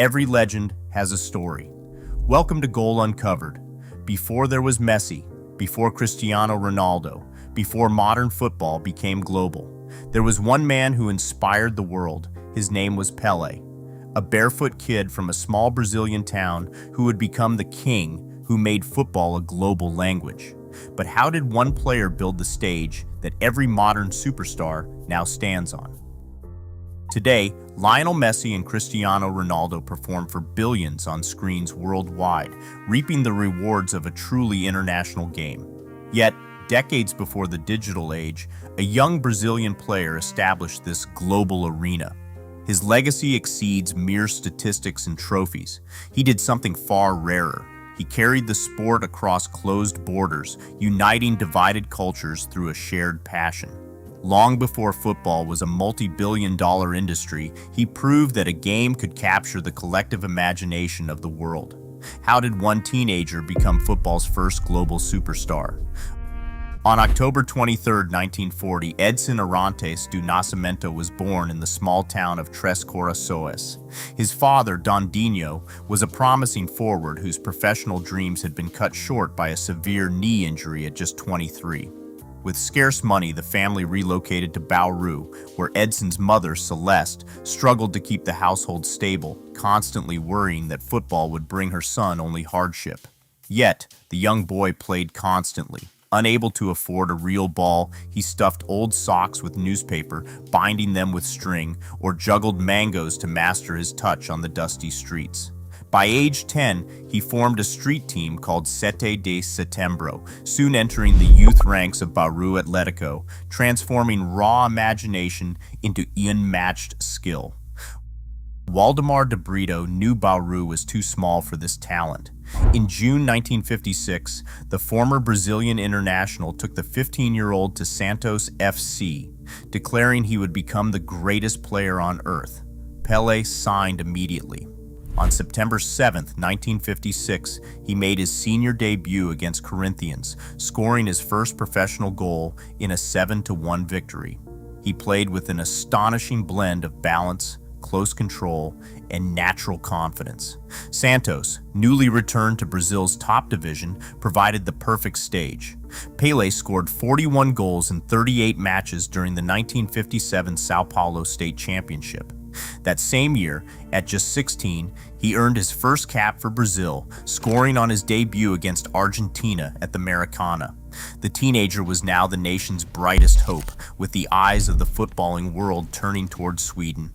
Every legend has a story. Welcome to Goal Uncovered. Before there was Messi, before Cristiano Ronaldo, before modern football became global, there was one man who inspired the world. His name was Pelé, a barefoot kid from a small Brazilian town who would become the king who made football a global language. But how did one player build the stage that every modern superstar now stands on? Today, Lionel Messi and Cristiano Ronaldo perform for billions on screens worldwide, reaping the rewards of a truly international game. Yet, decades before the digital age, a young Brazilian player established this global arena. His legacy exceeds mere statistics and trophies. He did something far rarer. He carried the sport across closed borders, uniting divided cultures through a shared passion. Long before football was a multi-billion-dollar industry, he proved that a game could capture the collective imagination of the world. How did one teenager become football's first global superstar? On October 23, 1940, Edson Arantes do Nascimento was born in the small town of Três Corações. His father, Dondinho, was a promising forward whose professional dreams had been cut short by a severe knee injury at just 23. With scarce money, the family relocated to Bauru, where Edson's mother, Celeste, struggled to keep the household stable, constantly worrying that football would bring her son only hardship. Yet, the young boy played constantly. Unable to afford a real ball, he stuffed old socks with newspaper, binding them with string, or juggled mangoes to master his touch on the dusty streets. By age 10, he formed a street team called Sete de Setembro, soon entering the youth ranks of Bauru Atlético, transforming raw imagination into unmatched skill. Waldemar de Brito knew Bauru was too small for this talent. In June 1956, the former Brazilian international took the 15-year-old to Santos FC, declaring he would become the greatest player on earth. Pelé signed immediately. On September 7, 1956, he made his senior debut against Corinthians, scoring his first professional goal in a 7-1 victory. He played with an astonishing blend of balance, close control, and natural confidence. Santos, newly returned to Brazil's top division, provided the perfect stage. Pelé scored 41 goals in 38 matches during the 1957 São Paulo State Championship. That same year, at just 16, he earned his first cap for Brazil, scoring on his debut against Argentina at the Maracanã. The teenager was now the nation's brightest hope, with the eyes of the footballing world turning towards Sweden.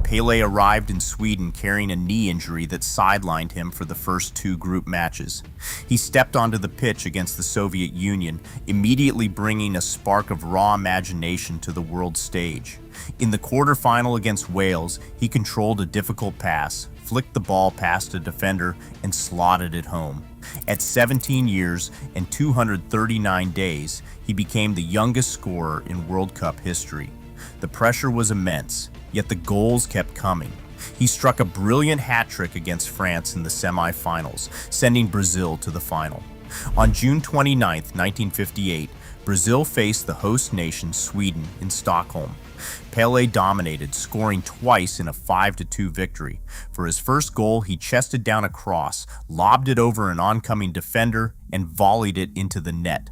Pelé arrived in Sweden carrying a knee injury that sidelined him for the first 2 group matches. He stepped onto the pitch against the Soviet Union, immediately bringing a spark of raw imagination to the world stage. In the quarterfinal against Wales, he controlled a difficult pass, flicked the ball past a defender, and slotted it home. At 17 years and 239 days, he became the youngest scorer in World Cup history. The pressure was immense, yet the goals kept coming. He struck a brilliant hat-trick against France in the semi-finals, sending Brazil to the final. On June 29, 1958, Brazil faced the host nation Sweden in Stockholm. Pelé dominated, scoring twice in a 5-2 victory. For his first goal, he chested down a cross, lobbed it over an oncoming defender, and volleyed it into the net.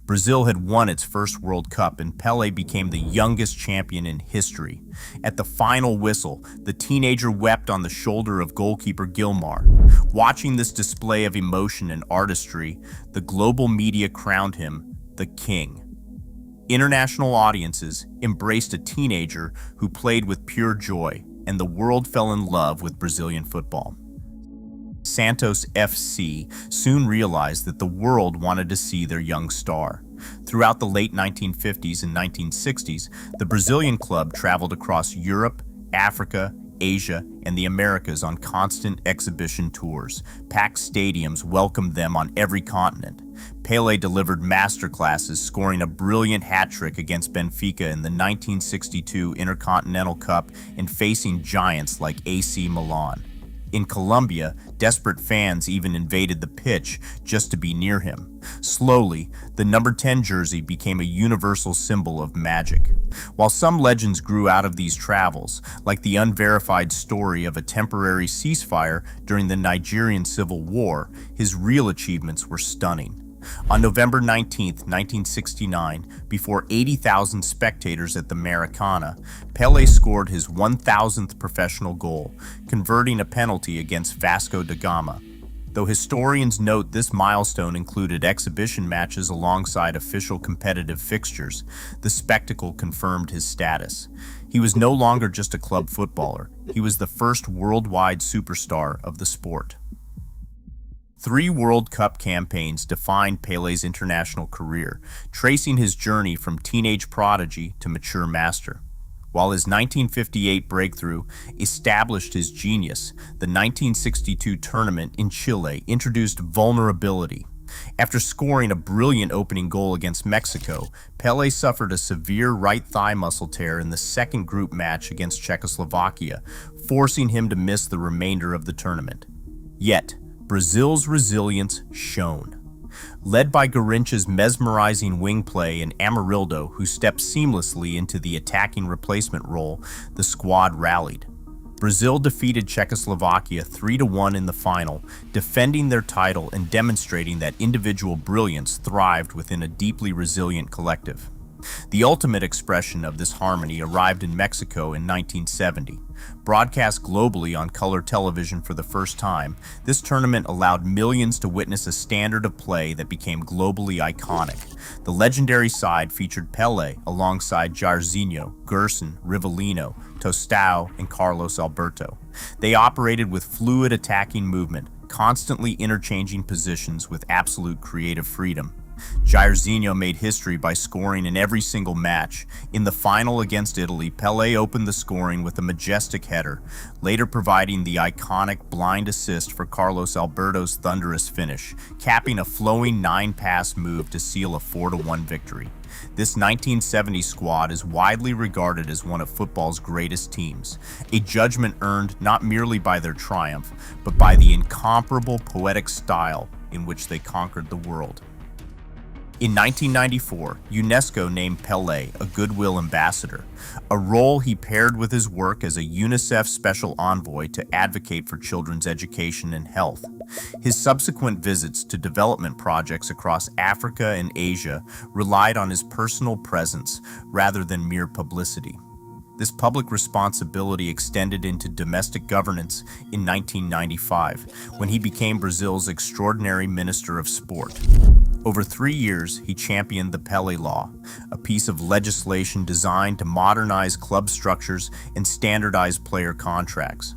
Brazil had won its first World Cup, and Pelé became the youngest champion in history. At the final whistle, the teenager wept on the shoulder of goalkeeper Gilmar. Watching this display of emotion and artistry, the global media crowned him the king. International audiences embraced a teenager who played with pure joy, and the world fell in love with Brazilian football. Santos FC soon realized that the world wanted to see their young star. Throughout the late 1950s and 1960s, the Brazilian club traveled across Europe, Africa, Asia, and the Americas on constant exhibition tours. Packed stadiums welcomed them on every continent. Pelé delivered masterclasses, scoring a brilliant hat-trick against Benfica in the 1962 Intercontinental Cup and facing giants like AC Milan. In Colombia, desperate fans even invaded the pitch just to be near him. Slowly, the number 10 jersey became a universal symbol of magic. While some legends grew out of these travels, like the unverified story of a temporary ceasefire during the Nigerian Civil War, his real achievements were stunning. On November 19, 1969, before 80,000 spectators at the Maracana, Pelé scored his 1,000th professional goal, converting a penalty against Vasco da Gama. Though historians note this milestone included exhibition matches alongside official competitive fixtures, the spectacle confirmed his status. He was no longer just a club footballer, he was the first worldwide superstar of the sport. 3 World Cup campaigns defined Pelé's international career, tracing his journey from teenage prodigy to mature master. While his 1958 breakthrough established his genius, the 1962 tournament in Chile introduced vulnerability. After scoring a brilliant opening goal against Mexico, Pelé suffered a severe right thigh muscle tear in the second group match against Czechoslovakia, forcing him to miss the remainder of the tournament. Yet, Brazil's resilience shone. Led by Garrincha's mesmerizing wing play and Amarildo, who stepped seamlessly into the attacking replacement role, the squad rallied. Brazil defeated Czechoslovakia 3-1 in the final, defending their title and demonstrating that individual brilliance thrived within a deeply resilient collective. The ultimate expression of this harmony arrived in Mexico in 1970. Broadcast globally on color television for the first time, this tournament allowed millions to witness a standard of play that became globally iconic. The legendary side featured Pelé alongside Jairzinho, Gerson, Rivellino, Tostão, and Carlos Alberto. They operated with fluid attacking movement, constantly interchanging positions with absolute creative freedom. Jairzinho made history by scoring in every single match. In the final against Italy, Pelé opened the scoring with a majestic header, later providing the iconic blind assist for Carlos Alberto's thunderous finish, capping a flowing 9-pass move to seal a 4-1 victory. This 1970 squad is widely regarded as one of football's greatest teams, a judgment earned not merely by their triumph, but by the incomparable poetic style in which they conquered the world. In 1994, UNESCO named Pelé a Goodwill Ambassador, a role he paired with his work as a UNICEF Special Envoy to advocate for children's education and health. His subsequent visits to development projects across Africa and Asia relied on his personal presence rather than mere publicity. This public responsibility extended into domestic governance in 1995, when he became Brazil's extraordinary Minister of Sport. Over 3 years, he championed the Pelé Law, a piece of legislation designed to modernize club structures and standardize player contracts.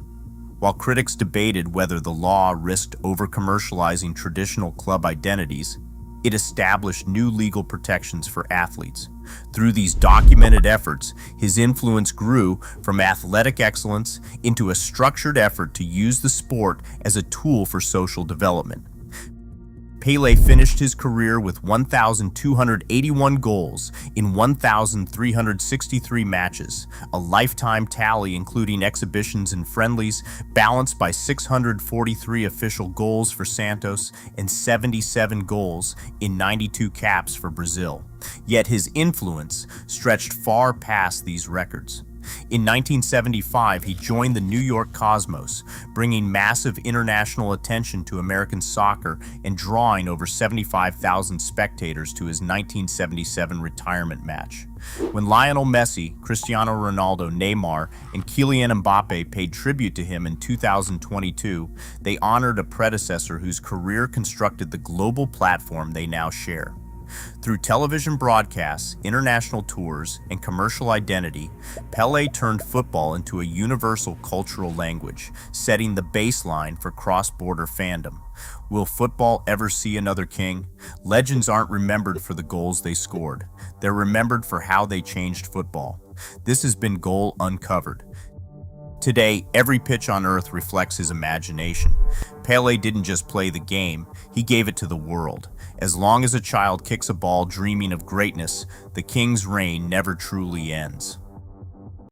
While critics debated whether the law risked over-commercializing traditional club identities, it established new legal protections for athletes. Through these documented efforts, his influence grew from athletic excellence into a structured effort to use the sport as a tool for social development. Pelé finished his career with 1,281 goals in 1,363 matches, a lifetime tally including exhibitions and friendlies, balanced by 643 official goals for Santos and 77 goals in 92 caps for Brazil. Yet his influence stretched far past these records. In 1975, he joined the New York Cosmos, bringing massive international attention to American soccer and drawing over 75,000 spectators to his 1977 retirement match. When Lionel Messi, Cristiano Ronaldo, Neymar, and Kylian Mbappe paid tribute to him in 2022, they honored a predecessor whose career constructed the global platform they now share. Through television broadcasts, international tours, and commercial identity, Pelé turned football into a universal cultural language, setting the baseline for cross-border fandom. Will football ever see another king? Legends aren't remembered for the goals they scored. They're remembered for how they changed football. This has been Goal Uncovered. Today, every pitch on earth reflects his imagination. Pelé didn't just play the game, he gave it to the world. As long as a child kicks a ball dreaming of greatness, the king's reign never truly ends.